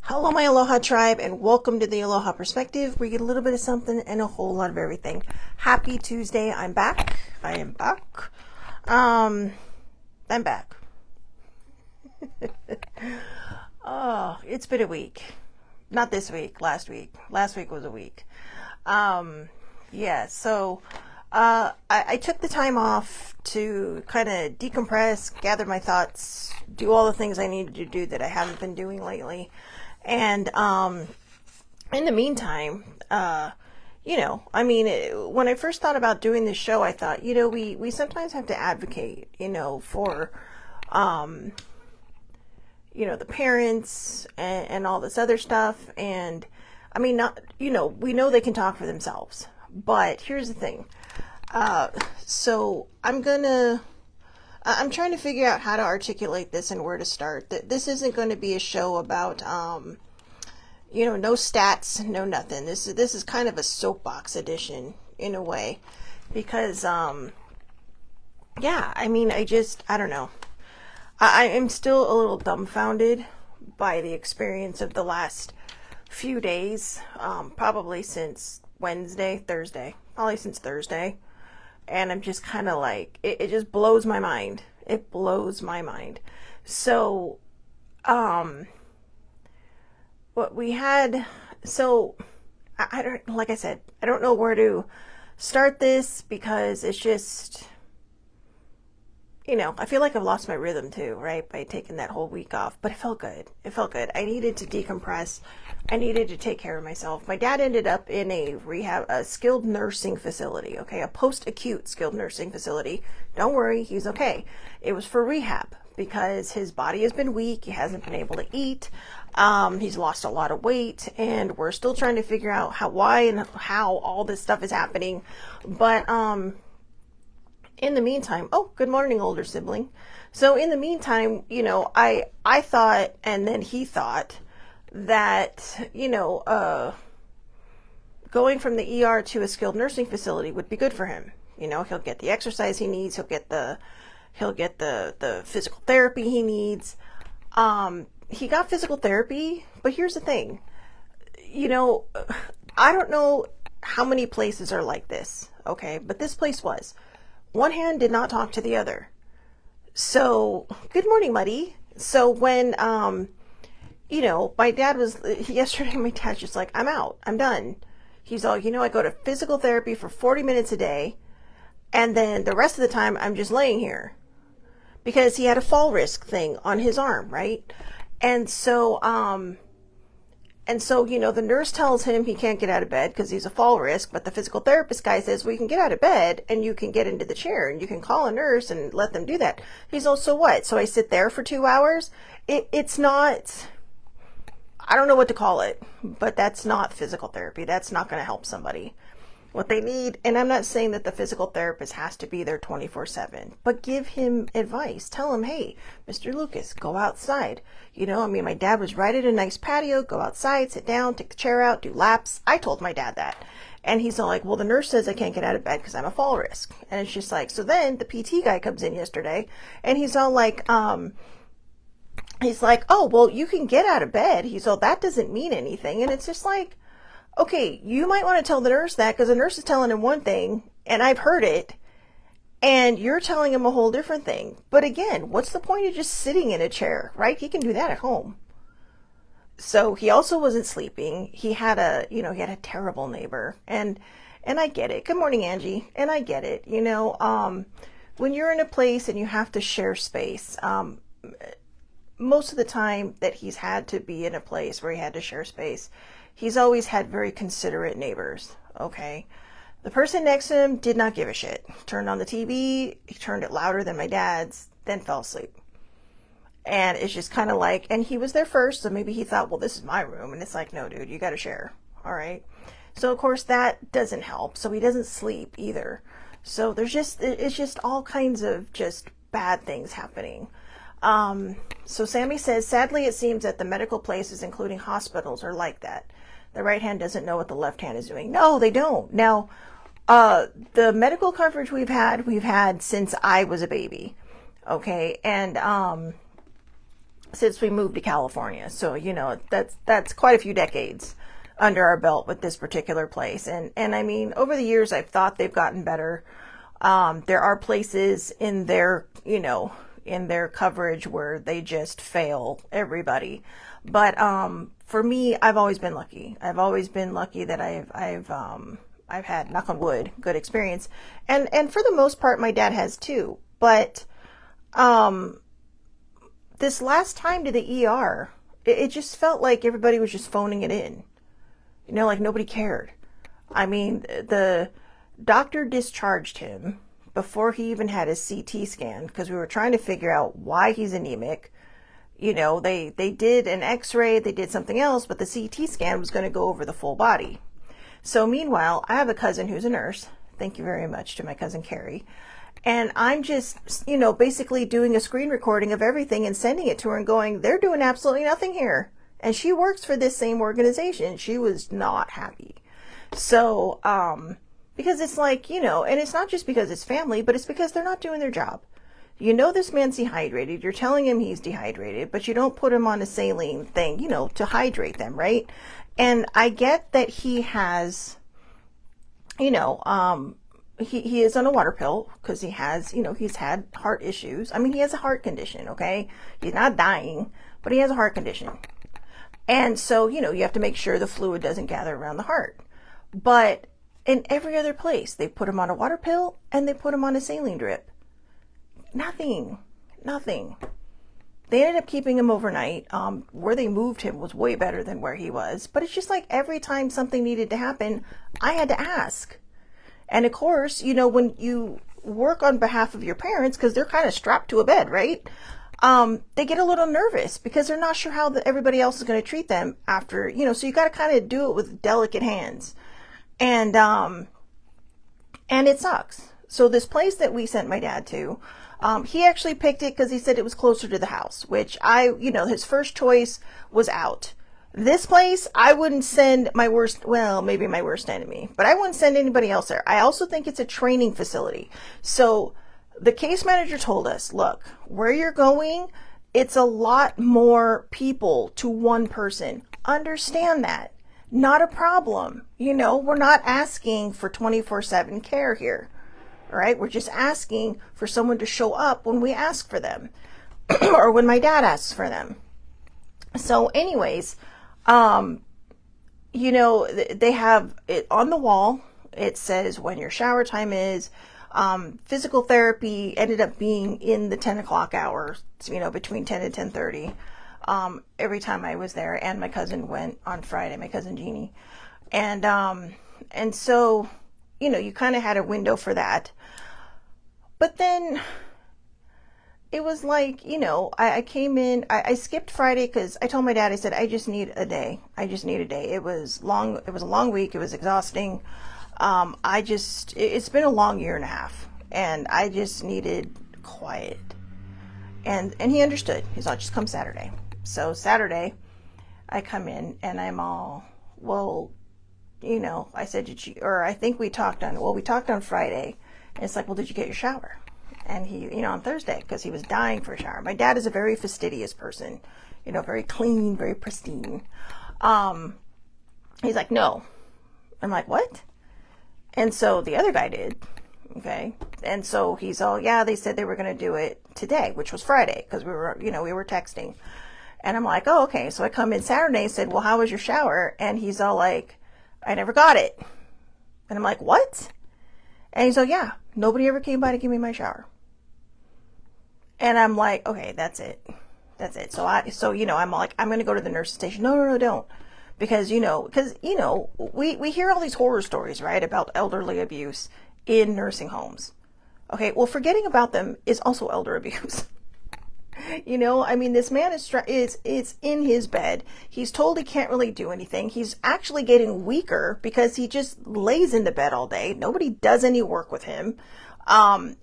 Hello, my Aloha tribe, and welcome to the Aloha Perspective, where you get a little bit of something and a whole lot of everything. Happy Tuesday. I'm back. I am back. I'm back. Oh, it's been a week. Not this week, last week. Last week was a week. Yeah, so I took the time off to kind of decompress, gather my thoughts, do all the things I needed to do that I haven't been doing lately. And in the meantime, when I first thought about doing this show, I thought, we sometimes have to advocate, for, um, the parents and all this other stuff. And I mean, not, we know they can talk for themselves, but here's the thing. So I'm trying to figure out how to articulate this and where to start. This isn't going to be a show about, no stats, no nothing. This is kind of a soapbox edition in a way, because, I don't know. I am still a little dumbfounded by the experience of the last few days, probably since probably since Thursday. And I'm just kind of like, it just blows my mind. It blows my mind. So, what we had, so I don't, like I said, I don't know where to start this, because it's just, I feel like I've lost my rhythm too, right? By taking that whole week off, but it felt good. It felt good. I needed to decompress. I needed to take care of myself. My dad ended up in a skilled nursing facility, okay? A post-acute skilled nursing facility. Don't worry, he's okay. It was for rehab because his body has been weak. He hasn't been able to eat. He's lost a lot of weight, and we're still trying to figure out why and how all this stuff is happening. But, in the meantime, oh, good morning, older sibling. So in the meantime, I thought, and then he thought that, going from the ER to a skilled nursing facility would be good for him. He'll get the exercise he needs. He'll get the physical therapy he needs. He got physical therapy, but here's the thing. I don't know how many places are like this, okay? But this place was. One hand did not talk to the other. So, good morning, Muddy. So when, my dad was, yesterday my dad's just like, I'm out. I'm done. He's all, I go to physical therapy for 40 minutes a day, and then the rest of the time I'm just laying here. Because he had a fall risk thing on his arm, right? And so, the nurse tells him he can't get out of bed because he's a fall risk, but the physical therapist guy says, well, you can get out of bed and you can get into the chair and you can call a nurse and let them do that. He's also what? So I sit there for 2 hours? It's not, I don't know what to call it, but that's not physical therapy. That's not going to help somebody. What they need, and I'm not saying that the physical therapist has to be there 24/7, but give him advice. Tell him, hey, Mr. Lucas, go outside. My dad was right at a nice patio. Go outside, sit down, take the chair out, do laps. I told my dad that. And he's all like, well, the nurse says I can't get out of bed because I'm a fall risk. And it's just like, so then the PT guy comes in yesterday, and he's all like, oh, well, you can get out of bed. He's all, that doesn't mean anything. And it's just like, okay, you might want to tell the nurse that, because the nurse is telling him one thing, and I've heard it, and you're telling him a whole different thing. But again, what's the point of just sitting in a chair, right? He can do that at home. So he also wasn't sleeping. He had a terrible neighbor, and I get it. Good morning, Angie. And I get it. When you're in a place and you have to share space, most of the time that he's had to be in a place where he had to share space, he's always had very considerate neighbors, okay? The person next to him did not give a shit. Turned on the TV, he turned it louder than my dad's, then fell asleep. And it's just kind of like, and he was there first, so maybe he thought, well, this is my room. And it's like, no, dude, you got to share, all right? So, of course, that doesn't help. So he doesn't sleep either. So it's just all kinds of just bad things happening. So Sammy says, sadly, it seems that the medical places, including hospitals, are like that. The right hand doesn't know what the left hand is doing. No, they don't. Now, the medical coverage we've had since I was a baby. Okay. And, since we moved to California. So, that's quite a few decades under our belt with this particular place. And I mean, over the years, I've thought they've gotten better. There are places in their coverage where they just fail everybody. But for me, I've always been lucky. I've always been lucky that I've had, knock on wood, good experience. And for the most part, my dad has too. But this last time to the ER, it just felt like everybody was just phoning it in. Like nobody cared. I mean, the doctor discharged him before he even had his CT scan because we were trying to figure out why he's anemic. They did an x-ray, they did something else, but the CT scan was going to go over the full body. So meanwhile, I have a cousin who's a nurse. Thank you very much to my cousin Carrie. And I'm just, basically doing a screen recording of everything and sending it to her and going, they're doing absolutely nothing here. And she works for this same organization. She was not happy. So, because it's like, and it's not just because it's family, but it's because they're not doing their job. This man's dehydrated. You're telling him he's dehydrated, but you don't put him on a saline thing, to hydrate them, right? And I get that he has, he is on a water pill because he has, he's had heart issues. I mean, he has a heart condition, okay? He's not dying, but he has a heart condition. And so, you have to make sure the fluid doesn't gather around the heart. But in every other place, they put him on a water pill and they put him on a saline drip. Nothing. They ended up keeping him overnight. Where they moved him was way better than where he was. But it's just like every time something needed to happen, I had to ask. And of course, when you work on behalf of your parents, because they're kind of strapped to a bed, right? They get a little nervous because they're not sure how everybody else is going to treat them after, so you got to kind of do it with delicate hands. And it sucks. So this place that we sent my dad to, he actually picked it because he said it was closer to the house, which his first choice was out. This place, I wouldn't send maybe my worst enemy, but I wouldn't send anybody else there. I also think it's a training facility. So the case manager told us, look, where you're going, it's a lot more people to one person. Understand that. Not a problem. We're not asking for 24/7 care here. All right. We're just asking for someone to show up when we ask for them or when my dad asks for them. So anyways, they have it on the wall. It says when your shower time is. Physical therapy ended up being in the 10 o'clock hour, between 10 and 10:30. Every time I was there, and my cousin went on Friday, my cousin Jeannie. And so, you kind of had a window for that. But then it was like, I came in, I skipped Friday because I told my dad, I said, I just need a day. It was a long week. It was exhausting. It's been a long year and a half and I just needed quiet. And he understood. He's like, just come Saturday. So Saturday I come in and I'm all, well, I said, I think we talked on Friday. And it's like, well, did you get your shower? And he, on Thursday, because he was dying for a shower. My dad is a very fastidious person, very clean, very pristine. He's like, no. I'm like, what? And so the other guy did. Okay. And so he's all, yeah, they said they were going to do it today, which was Friday, because we were texting. And I'm like, oh, okay. So I come in Saturday and said, well, how was your shower? And he's all like, I never got it. And I'm like, what? And he's like, yeah, nobody ever came by to give me my shower. And I'm like, okay, that's it. So I'm like, I'm going to go to the nurse's station. No, don't. Because, we hear all these horror stories, right, about elderly abuse in nursing homes. Okay, well, forgetting about them is also elder abuse. This man is in his bed. He's told he can't really do anything. He's actually getting weaker because he just lays in the bed all day. Nobody does any work with him.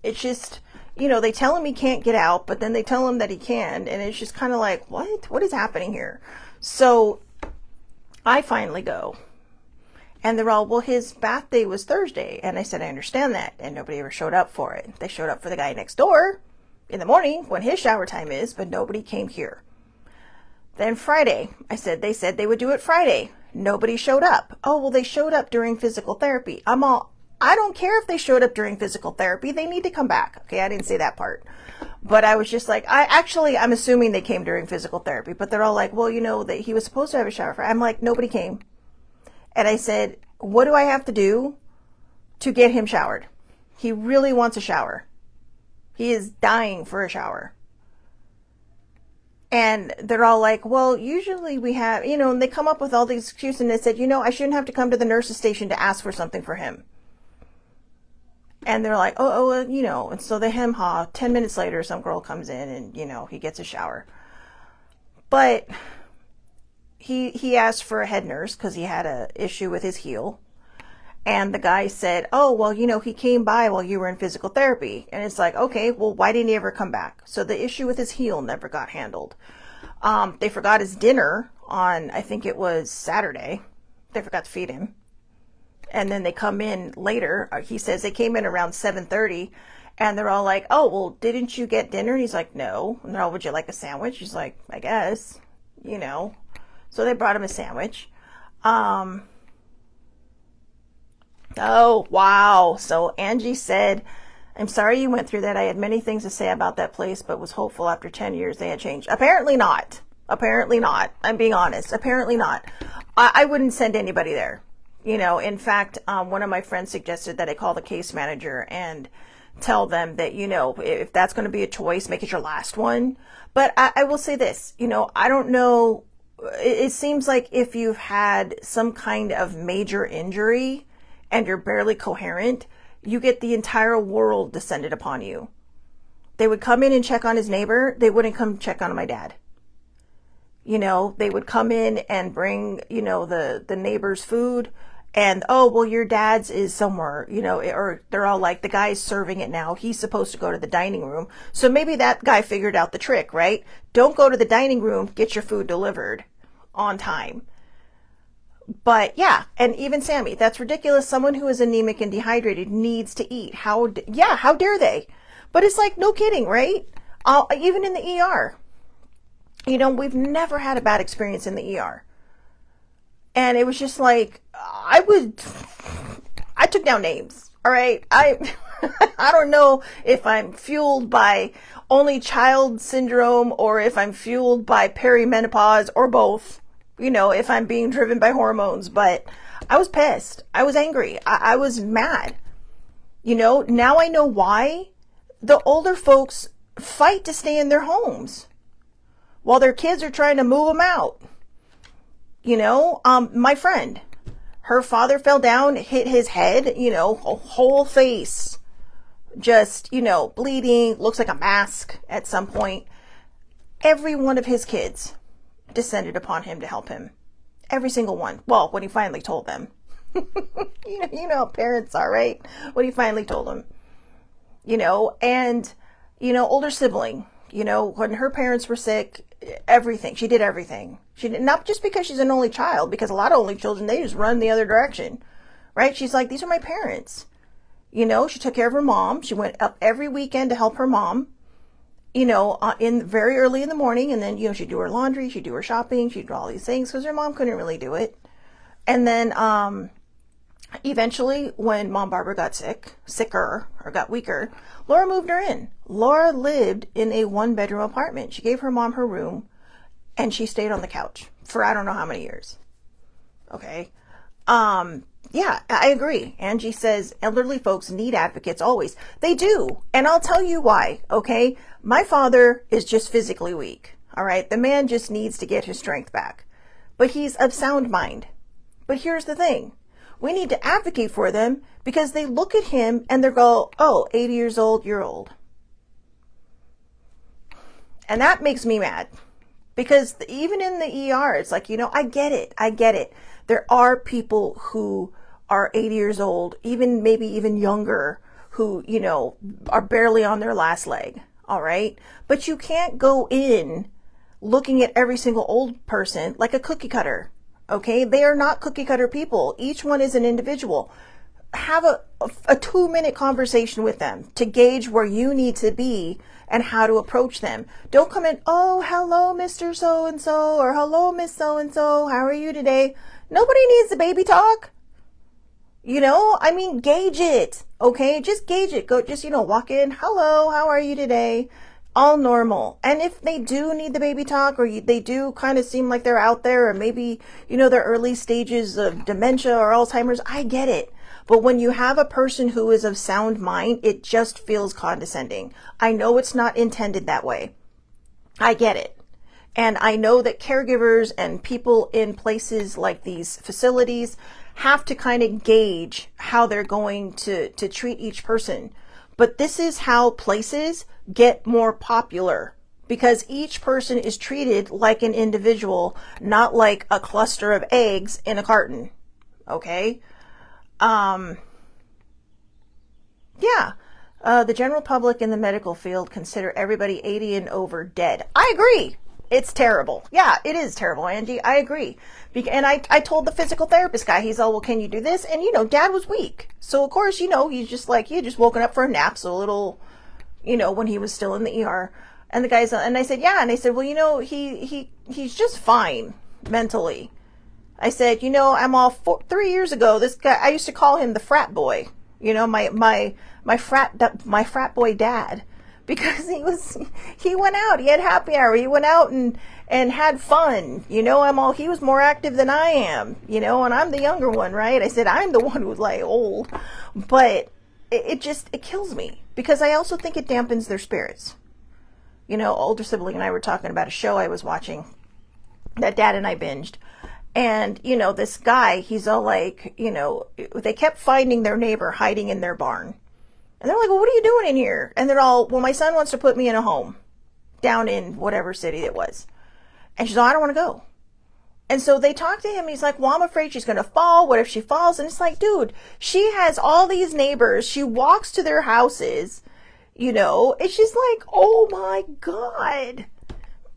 It's just, they tell him he can't get out, but then they tell him that he can. And it's just kind of like, what is happening here? So I finally go. And they're all, well, his bath day was Thursday. And I said, I understand that. And nobody ever showed up for it. They showed up for the guy next door in the morning when his shower time is, but nobody came here. Then Friday, they said they would do it Friday. Nobody showed up. Oh, well, they showed up during physical therapy. I don't care if they showed up during physical therapy. They need to come back. Okay, I didn't say that part. But I was just like, I'm assuming they came during physical therapy. But they're all like, well, that he was supposed to have a shower. I'm like, nobody came. And I said, what do I have to do to get him showered? He really wants a shower. He is dying for a shower. And they're all like, well, usually we have, and they come up with all these excuses. And they said, I shouldn't have to come to the nurse's station to ask for something for him. And they're like, and so they hem-haw. 10 minutes later, some girl comes in and, he gets a shower. But he asked for a head nurse because he had an issue with his heel. And the guy said, oh, well, he came by while you were in physical therapy. And it's like, okay, well, why didn't he ever come back? So the issue with his heel never got handled. They forgot his dinner on, I think it was Saturday. They forgot to feed him. And then they come in later. He says they came in around 7:30. And they're all like, oh, well, didn't you get dinner? And he's like, no. And they're all, would you like a sandwich? He's like, I guess, So they brought him a sandwich. Oh, wow. So Angie said, I'm sorry you went through that. I had many things to say about that place, but was hopeful after 10 years they had changed. Apparently not. Apparently not. I'm being honest. Apparently not. I wouldn't send anybody there. In fact, one of my friends suggested that I call the case manager and tell them that, if that's going to be a choice, make it your last one. But I will say this, I don't know. It seems like if you've had some kind of major injury and you're barely coherent, you get the entire world descended upon you. They would come in and check on his neighbor. They wouldn't come check on my dad. They would come in and bring, the neighbor's food and, oh, well, your dad's is somewhere, or they're all like, the guy's serving it now. He's supposed to go to the dining room. So maybe that guy figured out the trick, right? Don't go to the dining room, get your food delivered on time. But yeah, and even Sammy, that's ridiculous. Someone who is anemic and dehydrated needs to eat. How dare they? But it's like, no kidding, right? Even in the ER, we've never had a bad experience in the ER. And it was just like, I took down names. All right. I don't know if I'm fueled by only child syndrome or if I'm fueled by perimenopause or both. If I'm being driven by hormones, but I was pissed. I was angry. I was mad. Now I know why the older folks fight to stay in their homes while their kids are trying to move them out. My friend, her father fell down, hit his head, whole face, just, bleeding, looks like a mask at some point. Every one of his kids descended upon him to help him. Every single one. Well, when he finally told them. you know how parents are, right? When he finally told them. And, older sibling, when her parents were sick, everything. She did everything. She did, not just because she's an only child, because a lot of only children, they just run the other direction, right? She's like, these are my parents. She took care of her mom. She went up every weekend to help her mom. In very early in the morning, and then, she'd do her laundry, she'd do her shopping, she'd do all these things because her mom couldn't really do it. And then, eventually when Mom Barbara got sicker, or got weaker, Laura moved her in. Laura lived in a 1-bedroom apartment. She gave her mom her room and she stayed on the couch for I don't know how many years. Okay. Yeah, I agree. Angie says elderly folks need advocates always. They do. And I'll tell you why. Okay. My father is just physically weak. All right. The man just needs to get his strength back, but he's of sound mind. But here's the thing. We need to advocate for them because they look at him and they go, oh, 80 years old, you're old. And that makes me mad because even in the ER, it's like, I get it. I get it. There are people who are 80 years old, maybe even younger, who, are barely on their last leg. All right. But you can't go in looking at every single old person like a cookie cutter. Okay. They are not cookie cutter people. Each one is an individual. Have a 2-minute conversation with them to gauge where you need to be and how to approach them. Don't come in, oh, hello, Mr. So-and-so, or hello, Miss So-and-so, how are you today? Nobody needs the baby talk. You know, I mean, gauge it, okay? Just gauge it. Go, just, walk in, hello, how are you today? All normal. And if they do need the baby talk, or they do kind of seem like they're out there, or maybe, they're early stages of dementia or Alzheimer's, I get it. But when you have a person who is of sound mind, it just feels condescending. I know it's not intended that way. I get it. And I know that caregivers and people in places like these facilities have to kind of gauge how they're going to treat each person. But this is how places get more popular, because each person is treated like an individual, not like a cluster of eggs in a carton. Okay? The general public in the medical field consider everybody 80 and over dead. I agree. It's terrible. Yeah, it is terrible, Angie. I agree. And I told the physical therapist guy, he's all, well, can you do this? And, Dad was weak. So, of course, he's just like, he had just woken up for a nap. So a little, when he was still in the ER. And the guy's, and I said, yeah. And I said, well, he's just fine mentally. I said, I'm all 3 years ago, this guy, I used to call him the frat boy, my frat boy dad, because he went out, he had happy hour, he went out and had fun, he was more active than I am, and I'm the younger one, right? I said, I'm the one who's like old, but it kills me, because I also think it dampens their spirits. Older sibling and I were talking about a show I was watching that Dad and I binged. And, this guy, he's all like, they kept finding their neighbor hiding in their barn. And they're like, well, what are you doing in here? And they're all, well, my son wants to put me in a home down in whatever city it was. And she's like, I don't want to go. And so they talk to him. He's like, well, I'm afraid she's going to fall. What if she falls? And it's like, dude, she has all these neighbors. She walks to their houses. It's just like, oh my God.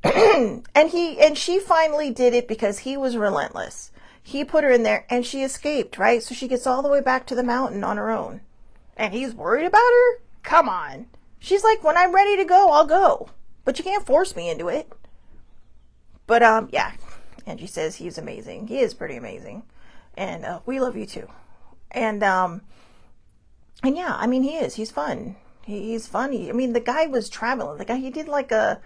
and she finally did it because he was relentless. He put her in there and she escaped, right? So she gets all the way back to the mountain on her own. And he's worried about her? Come on. She's like, when I'm ready to go, I'll go. But you can't force me into it. But, yeah. Angie says he's amazing. He is pretty amazing. And, we love you too. And yeah, I mean, he is. He's fun. He's funny. I mean, the guy was traveling. The guy, he did like a,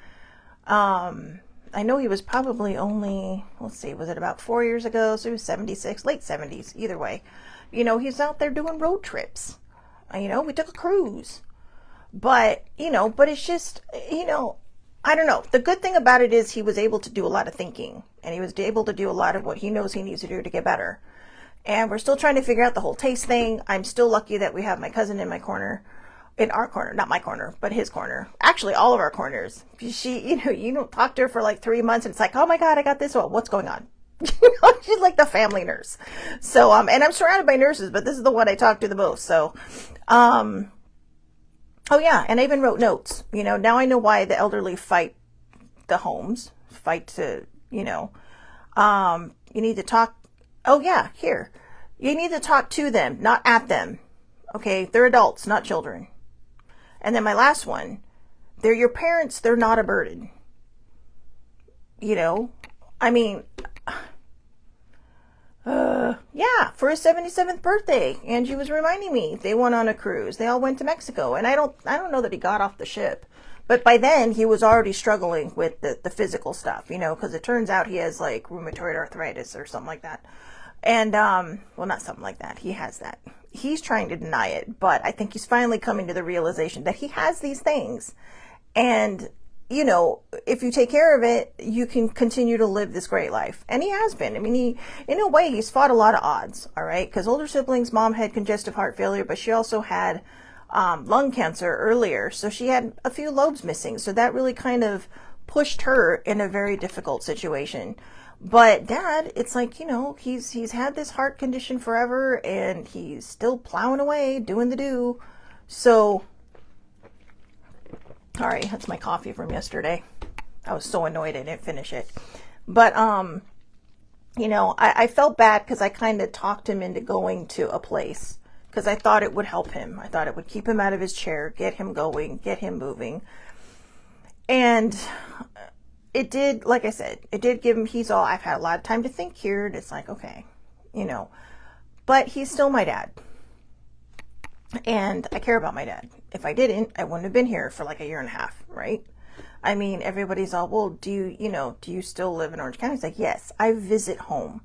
I know he was probably only, let's see, was it about 4 years ago? So he was 76, late 70s, either way. He's out there doing road trips. We took a cruise. But it's just, I don't know. The good thing about it is he was able to do a lot of thinking. And he was able to do a lot of what he knows he needs to do to get better. And we're still trying to figure out the whole taste thing. I'm still lucky that we have my cousin in my corner. In our corner, not my corner, but his corner. Actually, all of our corners. She, you don't talk to her for like 3 months and it's like, oh my God, I got this. Well, what's going on? She's like the family nurse. So, and I'm surrounded by nurses, but this is the one I talk to the most. So, oh yeah. And I even wrote notes, now I know why the elderly fight the homes, fight to, you need to talk. Oh yeah. Here, you need to talk to them, not at them. Okay. They're adults, not children. And then my last one, they're your parents, they're not a burden. I mean, yeah, for his 77th birthday, Angie was reminding me, they went on a cruise. They all went to Mexico. And I don't know that he got off the ship. But by then, he was already struggling with the physical stuff, because it turns out he has like rheumatoid arthritis or something like that. And, well, not something like that. He has that. He's trying to deny it, but I think he's finally coming to the realization that he has these things. And, if you take care of it, you can continue to live this great life. And he has been. I mean, in a way, he's fought a lot of odds, all right? Because older siblings, mom had congestive heart failure, but she also had lung cancer earlier. So she had a few lobes missing. So that really kind of pushed her in a very difficult situation. But Dad, it's like, he's had this heart condition forever and he's still plowing away, doing the do. So, sorry, that's my coffee from yesterday. I was so annoyed I didn't finish it. But, I felt bad because I kind of talked him into going to a place because I thought it would help him. I thought it would keep him out of his chair, get him going, get him moving. And it did, like I said, it did give him, I've had a lot of time to think here. And it's like, okay, but he's still my dad. And I care about my dad. If I didn't, I wouldn't have been here for like a year and a half, right? I mean, everybody's all, well, do you still live in Orange County? It's like, yes, I visit home.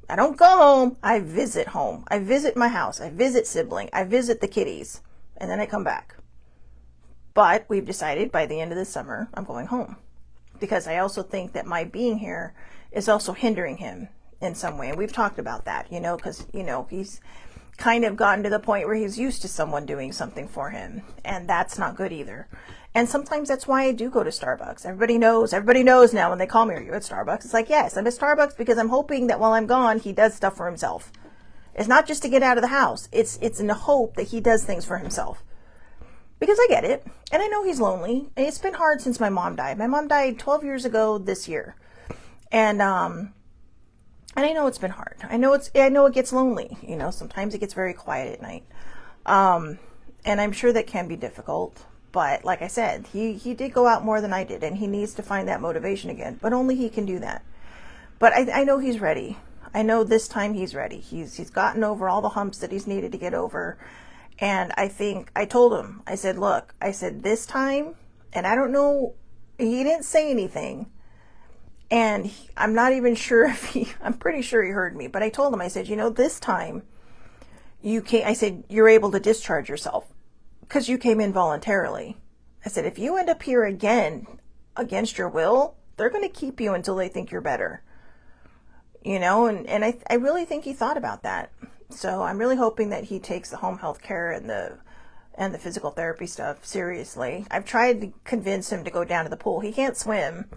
I don't go home. I visit home. I visit my house. I visit sibling. I visit the kiddies. And then I come back. But we've decided by the end of the summer, I'm going home. Because I also think that my being here is also hindering him in some way. And we've talked about that, because, he's kind of gotten to the point where he's used to someone doing something for him. And that's not good either. And sometimes that's why I do go to Starbucks. Everybody knows now when they call me, are you at Starbucks? It's like, yes, I'm at Starbucks because I'm hoping that while I'm gone, he does stuff for himself. It's not just to get out of the house. It's in the hope that he does things for himself. Because I get it. And I know he's lonely. And it's been hard since my mom died. My mom died 12 years ago this year. And I know it's been hard. I know it gets lonely. Sometimes it gets very quiet at night. And I'm sure that can be difficult. But like I said, he did go out more than I did, and he needs to find that motivation again. But only he can do that. But I know he's ready. I know this time he's ready. He's gotten over all the humps that he's needed to get over. And I think I told him, I said, look, this time, and I don't know, he didn't say anything. And I'm not even sure I'm pretty sure he heard me. But I told him, I said, this time I said, you're able to discharge yourself. Because you came in voluntarily. I said, if you end up here again against your will, they're going to keep you until they think you're better. And I really think he thought about that. So I'm really hoping that he takes the home health care and the physical therapy stuff seriously. I've tried to convince him to go down to the pool. He can't swim,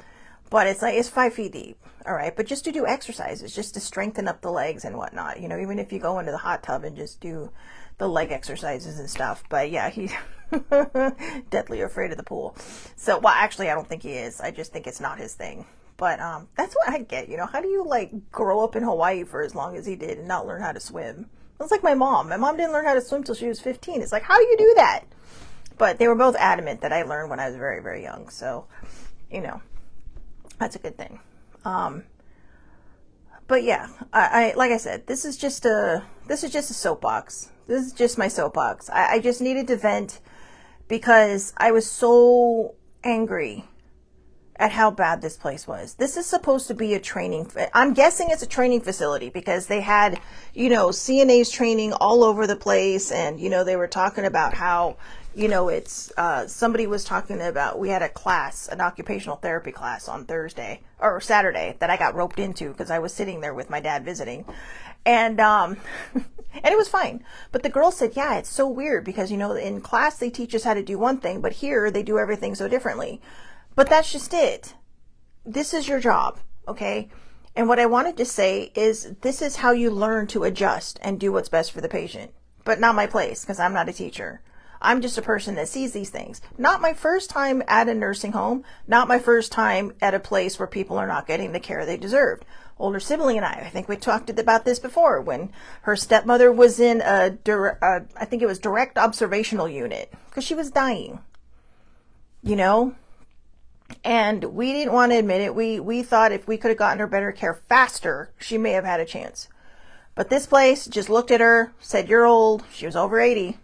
but it's 5 feet deep. All right. But just to do exercises, just to strengthen up the legs and whatnot, even if you go into the hot tub and just do the leg exercises and stuff. But yeah, he's deathly afraid of the pool. So, well, actually, I don't think he is. I just think it's not his thing. But that's what I get. How do you grow up in Hawaii for as long as he did and not learn how to swim? It's like my mom. My mom didn't learn how to swim till she was 15. It's like, how do you do that? But they were both adamant that I learned when I was very, very young. So, that's a good thing. But yeah, I like I said, this is just a soapbox. This is just my soapbox. I just needed to vent because I was so angry at how bad this place was. This is supposed to be a training. I'm guessing it's a training facility because they had, CNAs training all over the place. And, they were talking about how, it's, somebody was talking about, we had a class, an occupational therapy class on Thursday or Saturday that I got roped into because I was sitting there with my dad visiting. And, and it was fine. But the girl said, yeah, it's so weird because, in class they teach us how to do one thing, but here they do everything so differently. But that's just it. This is your job, okay? And what I wanted to say is this is how you learn to adjust and do what's best for the patient. But not my place, because I'm not a teacher. I'm just a person that sees these things. Not my first time at a nursing home. Not my first time at a place where people are not getting the care they deserved. Older sibling and I think we talked about this before, when her stepmother was in I think it was direct observational unit, because she was dying. And we didn't want to admit it. We thought if we could have gotten her better care faster, she may have had a chance. But this place just looked at her, said, you're old. She was over 80.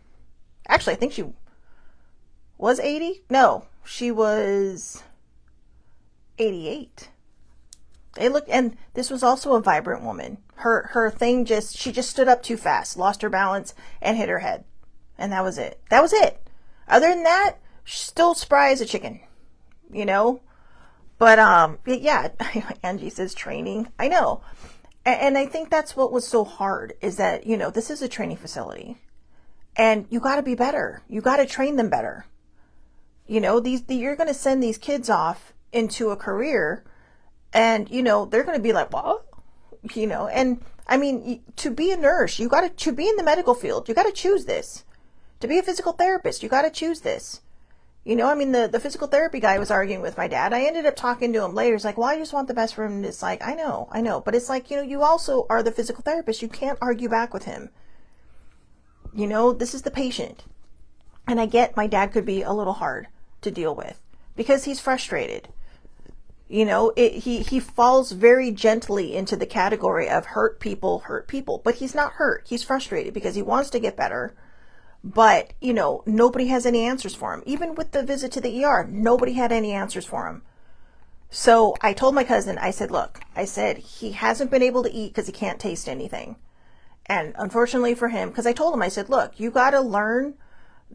Actually, I think she was 80. No, she was 88. They looked, and this was also a vibrant woman. Her thing she just stood up too fast, lost her balance, and hit her head. And that was it. That was it. Other than that, she's still spry as a chicken. But yeah, Angie says training. I know. And I think that's what was so hard is that, this is a training facility and you got to be better. You got to train them better. You're going to send these kids off into a career and, they're going to be like, what? And I mean, to be a nurse, to be in the medical field, you got to choose this. To be a physical therapist, you got to choose this. The physical therapy guy was arguing with my dad. I ended up talking to him later. He's like, well, I just want the best for him. And it's like, I know. But it's like, you also are the physical therapist. You can't argue back with him. This is the patient. And I get my dad could be a little hard to deal with. because he's frustrated. He falls very gently into the category of hurt people, but he's not hurt. He's frustrated because he wants to get better. But, nobody has any answers for him. Even with the visit to the ER, nobody had any answers for him. So I told my cousin, I said, look, he hasn't been able to eat because he can't taste anything. And unfortunately for him, because I told him, I said, look, you got to learn.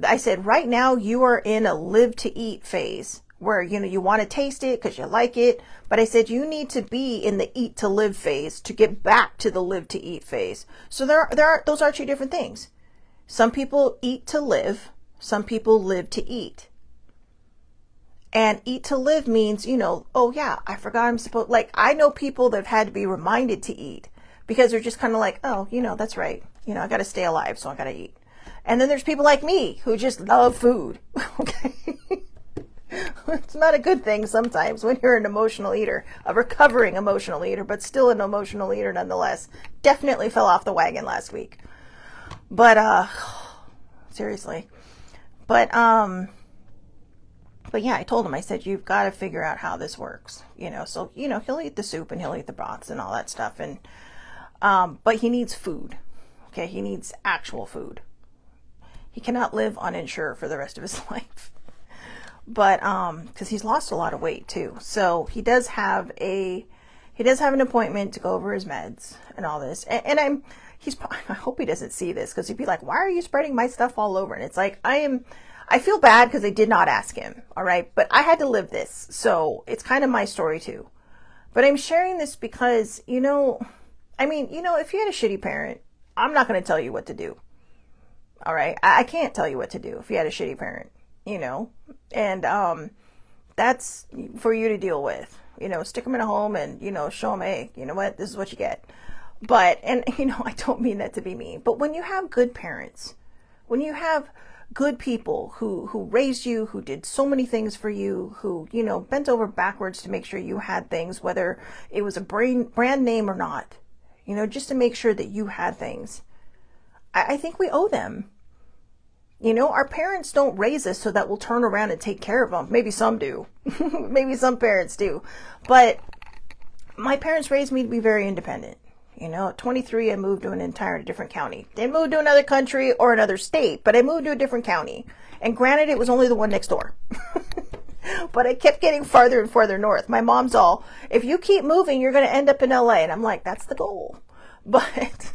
I said, right now you are in a live to eat phase where, you want to taste it because you like it. But I said, you need to be in the eat to live phase to get back to the live to eat phase. So those are two different things. Some people eat to live. Some people live to eat. And eat to live means, oh yeah, I forgot I know people that have had to be reminded to eat because they're just kind of like, oh, that's right. I got to stay alive, so I got to eat. And then there's people like me who just love food. Okay. It's not a good thing sometimes when you're an emotional eater, a recovering emotional eater, but still an emotional eater nonetheless. Definitely fell off the wagon last week. But, seriously. But yeah, I told him, I said, you've got to figure out how this works, so, he'll eat the soup and he'll eat the broths and all that stuff. And, but he needs food. Okay. He needs actual food. He cannot live on Ensure for the rest of his life. But, cause he's lost a lot of weight too. So he does have an appointment to go over his meds and all this. And I hope he doesn't see this because he'd be like, why are you spreading my stuff all over? And it's like, I feel bad because I did not ask him. All right. But I had to live this. So it's kind of my story too. But I'm sharing this because, if you had a shitty parent, I'm not going to tell you what to do. All right. I can't tell you what to do if you had a shitty parent, and, that's for you to deal with, stick them in a home and, show them, hey, you know what, this is what you get. But, and, I don't mean that to be mean, but when you have good parents, when you have good people who raised you, who did so many things for you, who, bent over backwards to make sure you had things, whether it was a brand name or not, just to make sure that you had things. I think we owe them. Our parents don't raise us so that we'll turn around and take care of them. Maybe some do. Maybe some parents do. But my parents raised me to be very independent. At 23, I moved to an entirely different county. Didn't move to another country or another state, but I moved to a different county. And granted, it was only the one next door. But I kept getting farther and farther north. My mom's all, if you keep moving, you're going to end up in LA. And I'm like, that's the goal. But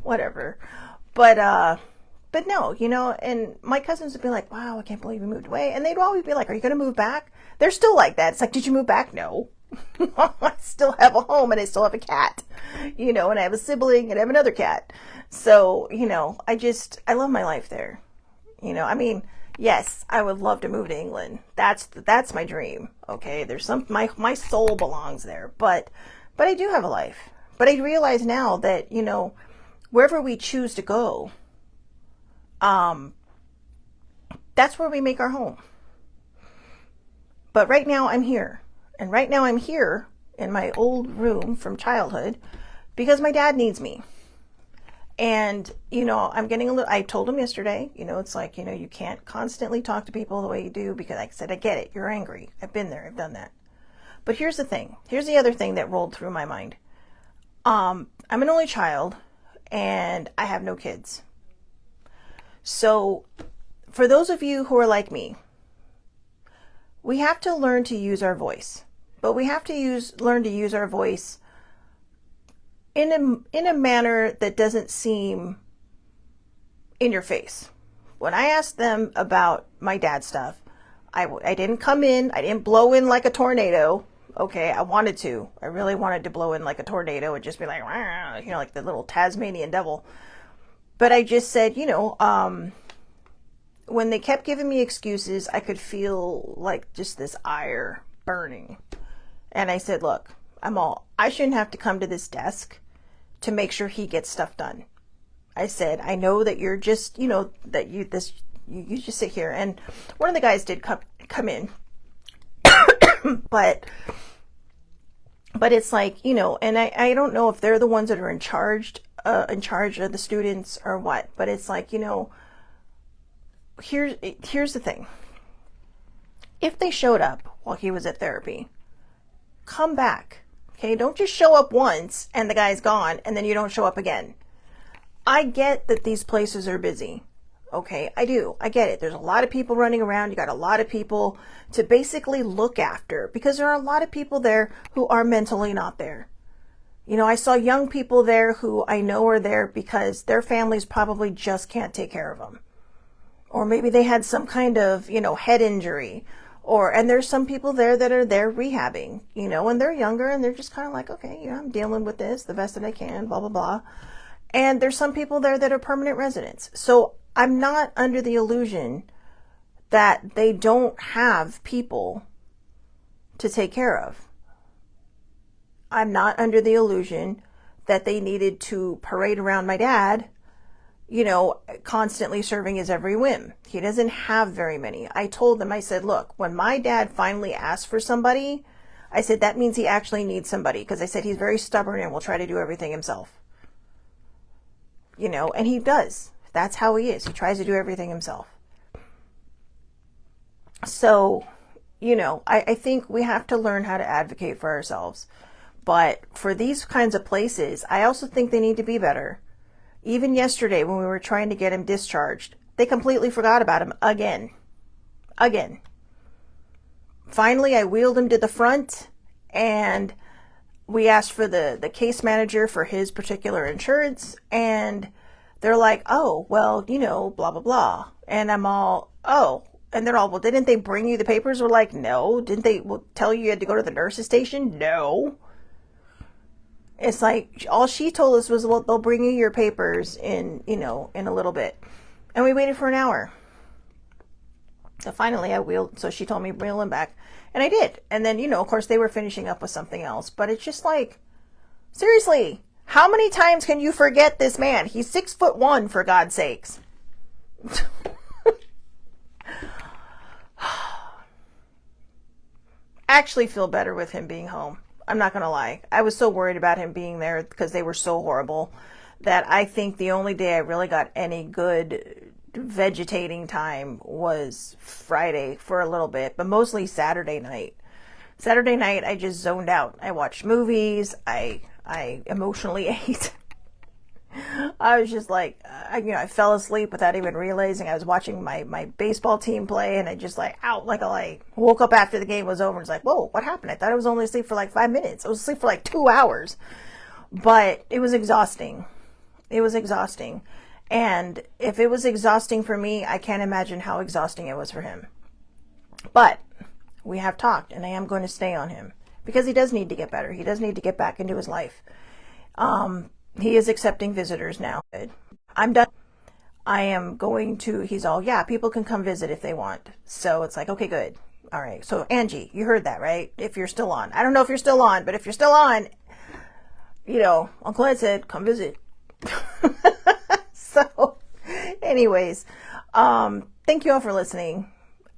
whatever. But no, and my cousins would be like, wow, I can't believe you moved away. And they'd always be like, are you going to move back? They're still like that. It's like, did you move back? No. I still have a home and I still have a cat, and I have a sibling and I have another cat. So, I love my life there. Yes, I would love to move to England. That's my dream. Okay. There's my soul belongs there, but I do have a life. But I realize now that, wherever we choose to go, that's where we make our home. But right now I'm here. And right now I'm here in my old room from childhood because my dad needs me. And, I'm getting I told him yesterday, it's like, you can't constantly talk to people the way you do because like I said, I get it. You're angry. I've been there. I've done that. But here's the thing. Here's the other thing that rolled through my mind. I'm an only child and I have no kids. So for those of you who are like me, we have to learn to use our voice, but we have to learn to use our voice in a manner that doesn't seem in your face. When I asked them about my dad stuff, I didn't come in, I didn't blow in like a tornado. Okay, I wanted to. I really wanted to blow in like a tornado and just be like, like the little Tasmanian devil. But I just said, when they kept giving me excuses, I could feel like just this ire burning. And I said, look, I shouldn't have to come to this desk to make sure he gets stuff done. I said, I know that you're just, that you just sit here. And one of the guys did come in, but it's like, and I don't know if they're the ones that are in charge of the students or what, but it's like, here's the thing. If they showed up while he was at therapy, come back. Okay, don't just show up once and the guy's gone and then you don't show up again. I get that these places are busy. Okay, I do. I get it. There's a lot of people running around. You got a lot of people to basically look after because there are a lot of people there who are mentally not there. You know, I saw young people there who I know are there because their families probably just can't take care of them. Or maybe they had some kind of, head injury. And there's some people there that are there rehabbing, and they're younger and they're just kind of like, okay, I'm dealing with this the best that I can, blah, blah, blah. And there's some people there that are permanent residents. So I'm not under the illusion that they don't have people to take care of. I'm not under the illusion that they needed to parade around my dad, constantly serving his every whim. He doesn't have very many. I told them, I said, look, when my dad finally asks for somebody, I said, that means he actually needs somebody. Because I said, he's very stubborn and will try to do everything himself. And he does. That's how he is. He tries to do everything himself. So, I think we have to learn how to advocate for ourselves. But for these kinds of places, I also think they need to be better. Even yesterday when we were trying to get him discharged, they completely forgot about him again. Again. Finally, I wheeled him to the front and we asked for the case manager for his particular insurance, and they're like, oh, well, blah, blah, blah. And I'm all, oh. And they're all, well, didn't they bring you the papers? We're like, no. Didn't they tell you had to go to the nurse's station? No. It's like, all she told us was, well, they'll bring you your papers in a little bit. And we waited for an hour. So finally so she told me wheel him back. And I did. And then, of course they were finishing up with something else. But it's just like, seriously, how many times can you forget this man? He's 6'1", for God's sakes. Actually feel better with him being home. I'm not going to lie. I was so worried about him being there because they were so horrible that I think the only day I really got any good vegetating time was Friday for a little bit, but mostly Saturday night. Saturday night, I just zoned out. I watched movies. I emotionally ate. I was just like, I fell asleep without even realizing I was watching my baseball team play, and I just out like a light. Woke up after the game was over and was like, whoa, what happened? I thought I was only asleep for 5 minutes. I was asleep for 2 hours. But it was exhausting. It was exhausting. And if it was exhausting for me, I can't imagine how exhausting it was for him. But we have talked, and I am going to stay on him because he does need to get better. He does need to get back into his life. He is accepting visitors now. I'm done. I am going to, he's all, yeah, people can come visit if they want. So it's like, okay, good. All right. So Angie, you heard that, right? If you're still on. I don't know if you're still on, but if you're still on, Uncle Ed said, come visit. So anyways, thank you all for listening.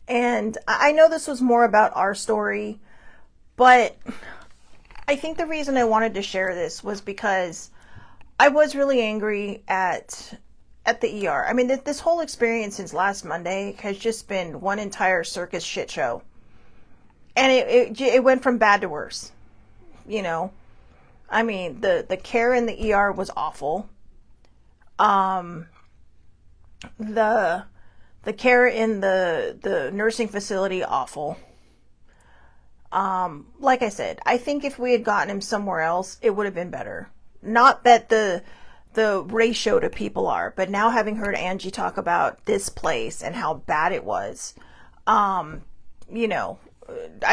And I know this was more about our story, but I think the reason I wanted to share this was because I was really angry at the ER. I mean, this whole experience since last Monday has just been one entire circus shit show. And it went from bad to worse. I mean, the care in the ER was awful. The care in the nursing facility, awful. Like I said, I think if we had gotten him somewhere else, it would have been better. Not that the ratio to people are, but now having heard Angie talk about this place and how bad it was, I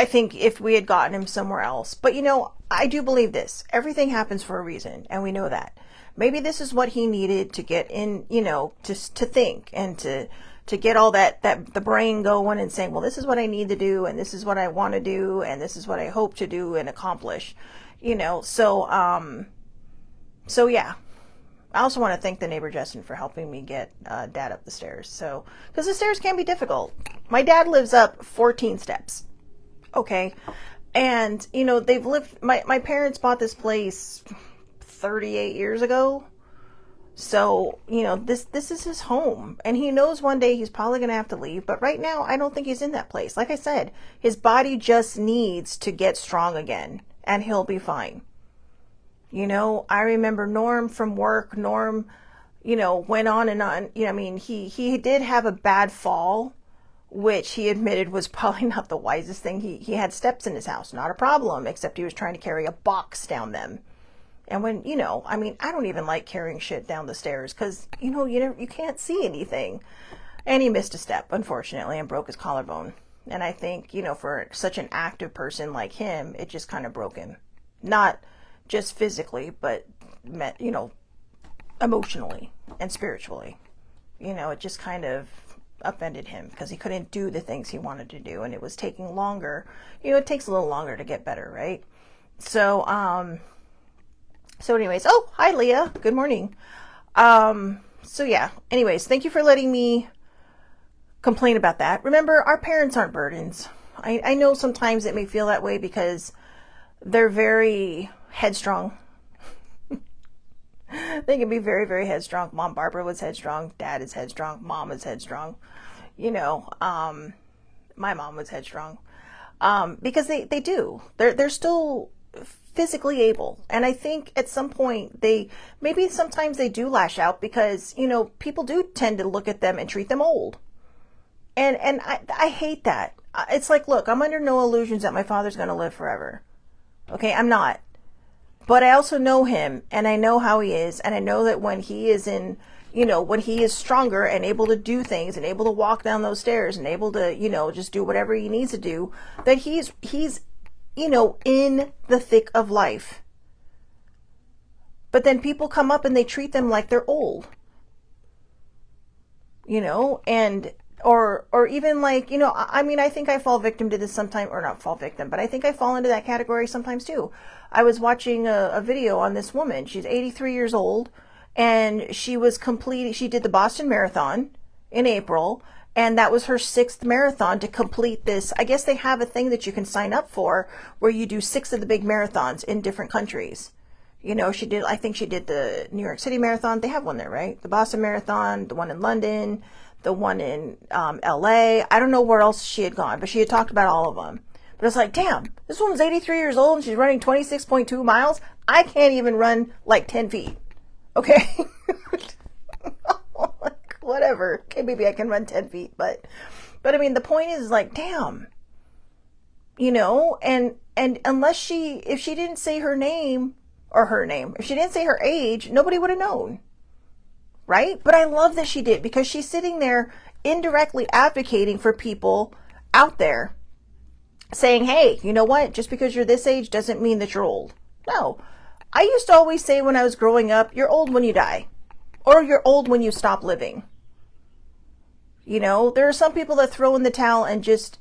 think if we had gotten him somewhere else, but I do believe this, everything happens for a reason. And we know that maybe this is what he needed to get in, just to think and to get all that the brain going and saying, well, this is what I need to do. And this is what I want to do. And this is what I hope to do and accomplish, So yeah, I also want to thank the neighbor Justin for helping me get Dad up the stairs. So, because the stairs can be difficult. My dad lives up 14 steps. Okay. And, they've lived, my parents bought this place 38 years ago. So, this is his home, and he knows one day he's probably going to have to leave, but right now I don't think he's in that place. Like I said, his body just needs to get strong again, and he'll be fine. I remember Norm from work. Norm, went on and on. He did have a bad fall, which he admitted was probably not the wisest thing. He had steps in his house, not a problem, except he was trying to carry a box down them. And when, I don't even like carrying shit down the stairs because, you can't see anything. And he missed a step, unfortunately, and broke his collarbone. And I think, for such an active person like him, it just kind of broke him. Not just physically, but, emotionally and spiritually. It just kind of upended him because he couldn't do the things he wanted to do. And it was taking longer. It takes a little longer to get better, right? So anyways, oh, hi, Leah. Good morning. So yeah, anyways, thank you for letting me complain about that. Remember, our parents aren't burdens. I know sometimes it may feel that way because they're very headstrong. They can be very, very headstrong. Mom Barbara was headstrong. Dad is headstrong. Mom is headstrong. My mom was headstrong. Because they do. They're still physically able. And I think at some point maybe sometimes they do lash out because, people do tend to look at them and treat them old. And I hate that. It's like, look, I'm under no illusions that my father's going to live forever. Okay, I'm not. But I also know him and I know how he is. And I know that when he is when he is stronger and able to do things and able to walk down those stairs and able to, just do whatever he needs to do, that he's in the thick of life. But then people come up and they treat them like they're old. And or even like, I think I fall victim to this sometimes, or not fall victim, but I think I fall into that category sometimes too. I was watching a video on this woman. She's 83 years old and she did the Boston Marathon in April. And that was her 6th marathon to complete this. I guess they have a thing that you can sign up for where you do 6 of the big marathons in different countries. I think she did the New York City Marathon. They have one there, right? The Boston Marathon, the one in London, the one in LA. I don't know where else she had gone, but she had talked about all of them. But it's like, damn, this woman's 83 years old and she's running 26.2 miles. I can't even run like 10 feet. Okay? Whatever. Okay, maybe I can run 10 feet, but I mean, the point is like, damn, and unless if she didn't say if she didn't say her age, nobody would have known. Right? But I love that she did because she's sitting there indirectly advocating for people out there saying, hey, you know what? Just because you're this age doesn't mean that you're old. No. I used to always say when I was growing up, you're old when you die or you're old when you stop living. There are some people that throw in the towel and just,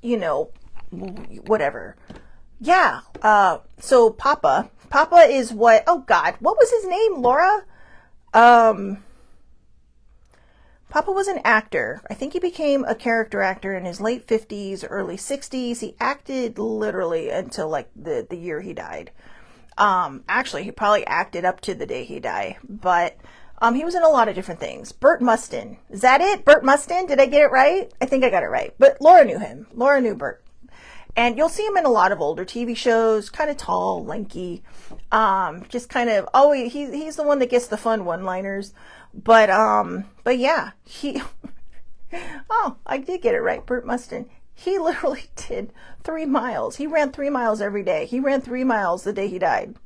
whatever. Yeah. So Papa is what was his name, Laura? Papa was an actor. I think he became a character actor in his late 50s, early 60s. He acted literally until like the year he died. Actually, he probably acted up to the day he died, but he was in a lot of different things. Burt Mustin. Is that it? Burt Mustin? Did I get it right? I think I got it right. But Laura knew him. Laura knew Burt. And you'll see him in a lot of older TV shows, kind of tall, lanky, just kind of, he's the one that gets the fun one-liners. But yeah, I did get it right. Burt Mustin. He literally did 3 miles. He ran 3 miles every day. He ran 3 miles the day he died.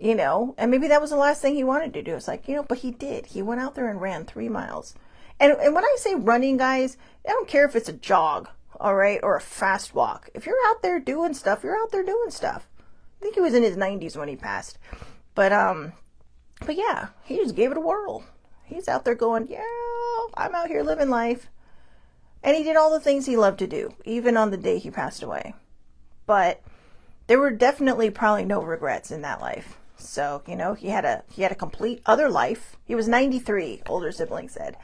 And maybe that was the last thing he wanted to do. It's like, but he did. He went out there and ran 3 miles. And when I say running, guys, I don't care if it's a jog, all right, or a fast walk. If you're out there doing stuff, you're out there doing stuff. I think he was in his 90s when he passed. But yeah, he just gave it a whirl. He's out there going, yeah, I'm out here living life. And he did all the things he loved to do, even on the day he passed away. But there were definitely probably no regrets in that life. So, he had a complete other life. He was 93, older sibling said.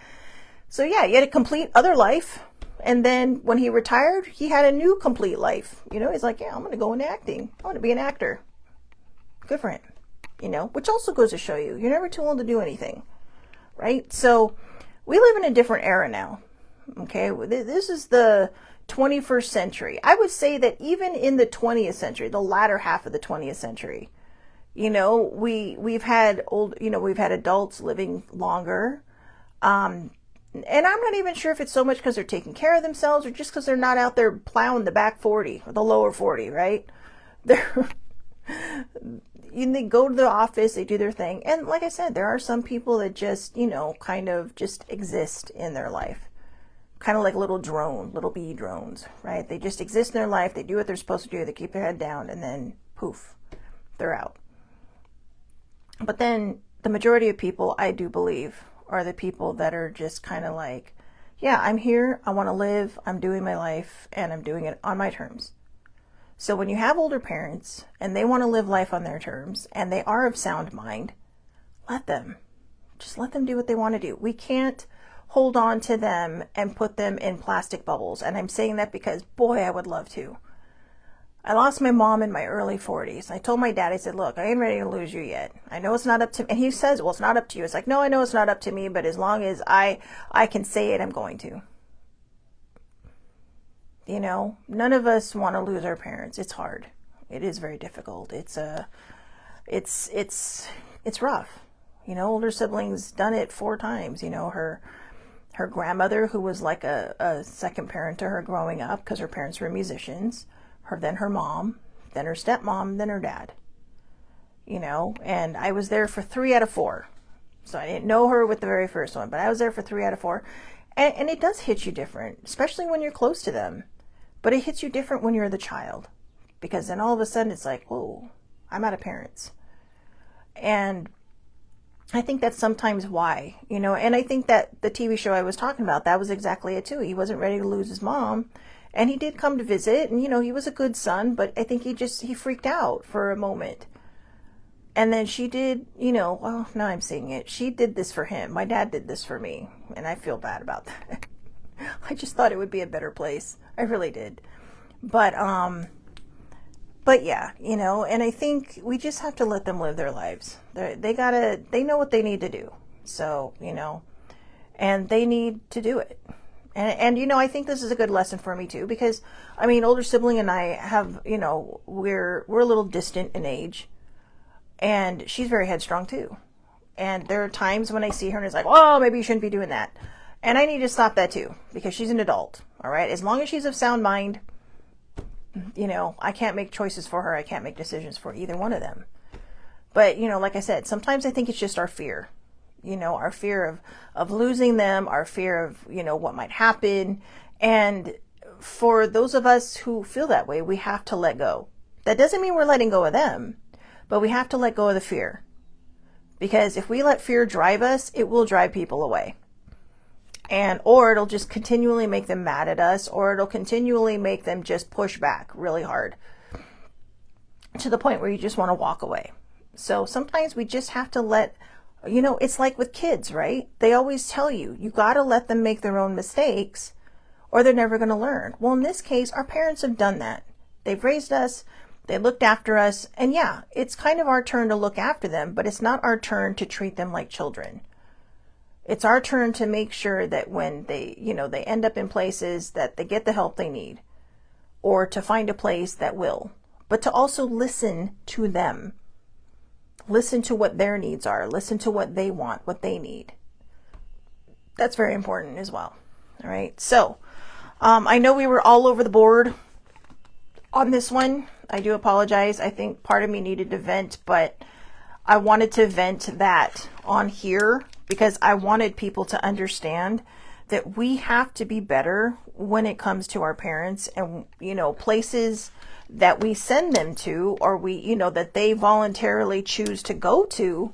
So yeah, he had a complete other life. And then when he retired, he had a new complete life. He's like, yeah, I'm going to go into acting. I want to be an actor. Good for him. which also goes to show you're never too old to do anything, right? So we live in a different era now. Okay, this is the 21st century. I would say that even in the 20th century, the latter half of the 20th century, we've had we've had adults living longer. And I'm not even sure if it's so much because they're taking care of themselves or just because they're not out there plowing the back 40 or the lower 40, right? They're they go to the office, they do their thing. And like I said, there are some people that just, kind of just exist in their life. Kind of like little bee drones, right? They just exist in their life. They do what they're supposed to do. They keep their head down and then poof, they're out. But then the majority of people, I do believe, are the people that are just kind of like, yeah, I'm here. I want to live. I'm doing my life and I'm doing it on my terms. So when you have older parents and they want to live life on their terms and they are of sound mind, just let them do what they want to do. We can't hold on to them and put them in plastic bubbles. And I'm saying that because, boy, I would love to. I lost my mom in my early 40s. I told my dad, I said, look, I ain't ready to lose you yet. I know it's not up to me. And he says, well, it's not up to you. It's like, no, I know it's not up to me, but as long as I can say it, I'm going to. None of us want to lose our parents. It's hard. It is very difficult. It's rough. Older siblings done it 4 times. Her grandmother, who was like a second parent to her growing up because her parents were musicians, then her mom, then her stepmom, then her dad, and I was there for 3 out of 4. So I didn't know her with the very first one, but I was there for 3 out of 4. And it does hit you different, especially when you're close to them. But it hits you different when you're the child, because then all of a sudden it's like, whoa, I'm out of parents. And I think that's sometimes why, and I think that the TV show I was talking about, that was exactly it too. He wasn't ready to lose his mom, and he did come to visit, and, he was a good son, but I think he freaked out for a moment. And then she did, well, now I'm saying it. She did this for him. My dad did this for me, and I feel bad about that. I just thought it would be a better place. I really did. But yeah, and I think we just have to let them live their lives. They know what they need to do. So, and they need to do it. And I think this is a good lesson for me too, because older sibling and I have, we're a little distant in age, and she's very headstrong too. And there are times when I see her and it's like, oh, maybe you shouldn't be doing that. And I need to stop that too, because she's an adult. All right. As long as she's of sound mind, I can't make choices for her. I can't make decisions for either one of them. But, like I said, sometimes I think it's just our fear, our fear of losing them, our fear of, what might happen. And for those of us who feel that way, we have to let go. That doesn't mean we're letting go of them, but we have to let go of the fear. Because if we let fear drive us, it will drive people away. Or it'll just continually make them mad at us, or it'll continually make them just push back really hard to the point where you just want to walk away. So sometimes we just have to let, it's like with kids, right? They always tell you got to let them make their own mistakes or they're never going to learn. Well, in this case, our parents have done that. They've raised us, they looked after us, and yeah, it's kind of our turn to look after them, but it's not our turn to treat them like children. It's our turn to make sure that when they end up in places that they get the help they need, or to find a place that will, but to also listen to them. Listen to what their needs are. Listen to what they want, what they need. That's very important as well. All right. So, I know we were all over the board on this one. I do apologize. I think part of me needed to vent, but I wanted to vent that on here because I wanted people to understand that we have to be better when it comes to our parents and, places that we send them to, or that they voluntarily choose to go to,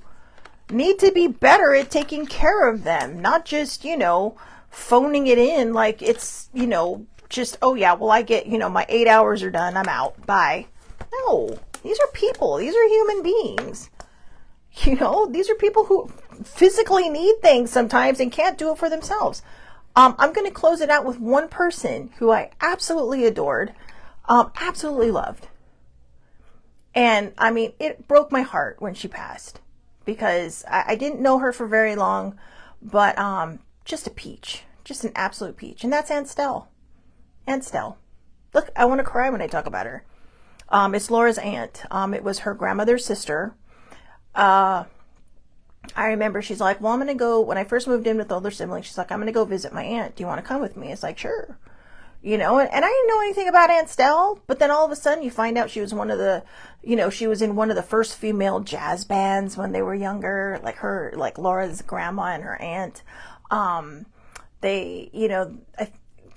need to be better at taking care of them, not just, phoning it in like it's, just, oh yeah, well I get, my 8 hours are done, I'm out, bye. No, these are people, these are human beings. These are people who physically need things sometimes and can't do it for themselves. I'm going to close it out with one person who I absolutely adored, absolutely loved. And I mean, it broke my heart when she passed because I didn't know her for very long, but just a peach, just an absolute peach. And that's Aunt Stell. Aunt Stell. Look, I want to cry when I talk about her. It's Laura's aunt. It was her grandmother's sister. I remember she's like, well, I'm going to go, when I first moved in with the older siblings, she's like, I'm going to go visit my aunt. Do you want to come with me? It's like, sure. You know, and I didn't know anything about Aunt Stell, but then all of a sudden you find out she was one of the, you know, she was in one of the first female jazz bands when they were younger, like her, like Laura's grandma and her aunt. They, you know,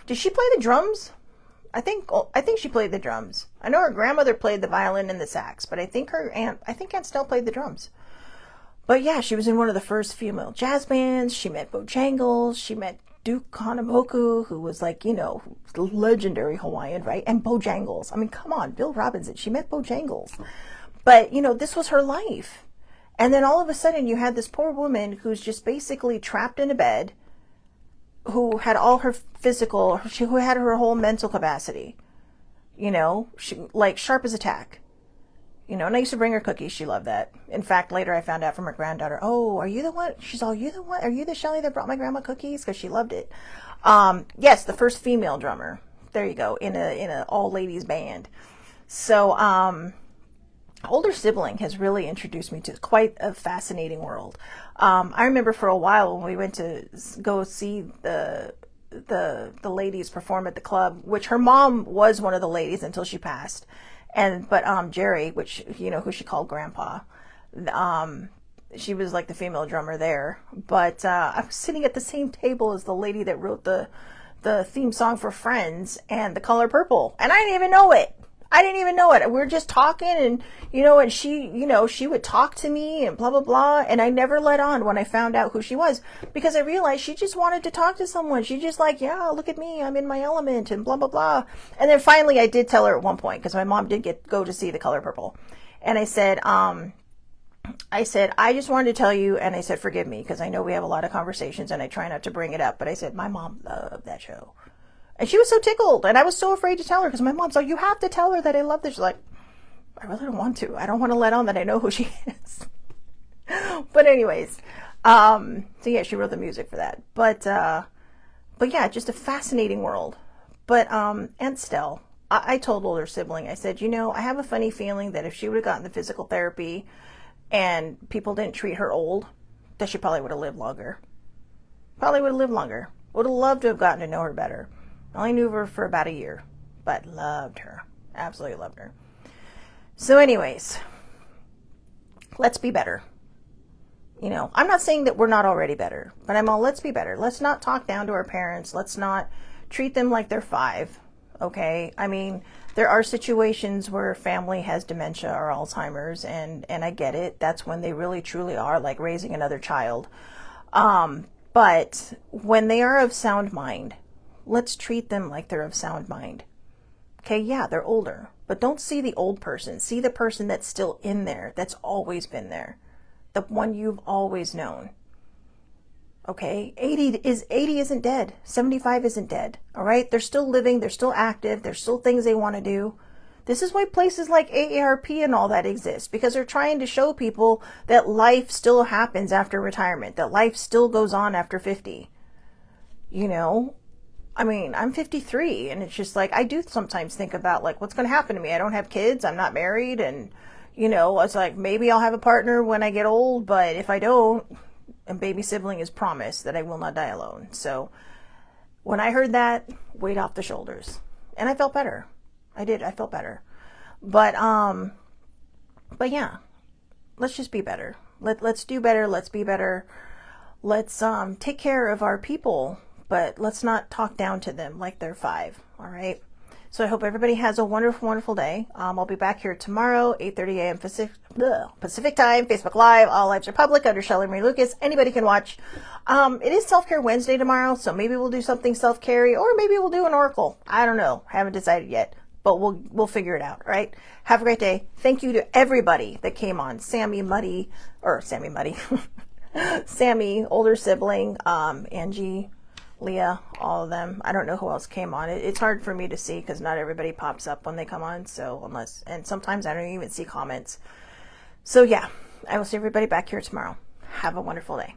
did she play the drums? I think she played the drums. I know her grandmother played the violin and the sax, but I think Aunt Stell played the drums. But yeah, she was in one of the first female jazz bands. She met Bojangles. She met Duke Kahanamoku, who was like, you know, legendary Hawaiian, right? And Bojangles. I mean, come on, Bill Robinson. She met Bojangles. But, you know, this was her life. And then all of a sudden you had this poor woman who's just basically trapped in a bed, who had all her physical, who had her whole mental capacity, you know, she, like sharp as a tack. You know, and I used to bring her cookies. She loved that. In fact, later I found out from her granddaughter, oh, are you the one? She's all, you the one? Are you the Shelley that brought my grandma cookies? Because she loved it. Yes, the first female drummer. There you go, in a all ladies band. So, older sibling has really introduced me to quite a fascinating world. I remember for a while when we went to go see the ladies perform at the club, which her mom was one of the ladies until she passed. But Jerry, which, you know, who she called Grandpa, she was like the female drummer there. But I was sitting at the same table as the lady that wrote the theme song for Friends and The Color Purple. And I didn't even know it. We were just talking and, you know, and she, you know, she would talk to me and blah, blah, blah. And I never let on when I found out who she was because I realized she just wanted to talk to someone. She just like, yeah, look at me. I'm in my element and blah, blah, blah. And then finally I did tell her at one point because my mom did go to see The Color Purple. And I said, I just wanted to tell you, and I said, forgive me because I know we have a lot of conversations and I try not to bring it up. But I said, my mom loved that show. And she was so tickled, and I was so afraid to tell her because my mom's like, you have to tell her that I love this. She's like, I really don't want to. I don't want to let on that I know who she is. But anyways, so yeah, she wrote the music for that. But yeah, just a fascinating world. But Aunt Stell, I told older sibling, I said, you know, I have a funny feeling that if she would have gotten the physical therapy and people didn't treat her old, that she probably would have lived longer. Would have loved to have gotten to know her better. I only knew her for about a year, but loved her. Absolutely loved her. So anyways, let's be better. You know, I'm not saying that we're not already better, but I'm all, let's be better. Let's not talk down to our parents. Let's not treat them like they're 5. Okay. I mean, there are situations where family has dementia or Alzheimer's and I get it. That's when they really truly are like raising another child. But when they are of sound mind, let's treat them like they're of sound mind. Okay, yeah, they're older, but don't see the old person. See the person that's still in there, that's always been there, the one you've always known. Okay, 80 isn't dead. 75 isn't dead. All right, they're still living, they're still active, there's still things they want to do. This is why places like AARP and all that exist, because they're trying to show people that life still happens after retirement, that life still goes on after 50. You know, I mean, I'm 53 and it's just like, I do sometimes think about like, what's going to happen to me? I don't have kids. I'm not married. And, you know, it's like, maybe I'll have a partner when I get old, but if I don't, a baby sibling is promised that I will not die alone. So when I heard that, weight off the shoulders, and I felt better. I did. I felt better. But yeah, let's just be better. Let's do better. Let's be better. Let's, take care of our people, but let's not talk down to them like they're 5. All right. So I hope everybody has a wonderful, wonderful day. I'll be back here tomorrow, 8:30 a.m. Pacific time, Facebook Live. All lives are public under Shelley Marie Lucas. Anybody can watch. It is Self-Care Wednesday tomorrow, so maybe we'll do something self-care, or maybe we'll do an oracle. I don't know. Haven't decided yet, but we'll figure it out. All right. Have a great day. Thank you to everybody that came on. Sammy, older sibling, Angie, Leah, all of them. I don't know who else came on. It's hard for me to see because not everybody pops up when they come on. So and sometimes I don't even see comments. So yeah, I will see everybody back here tomorrow. Have a wonderful day.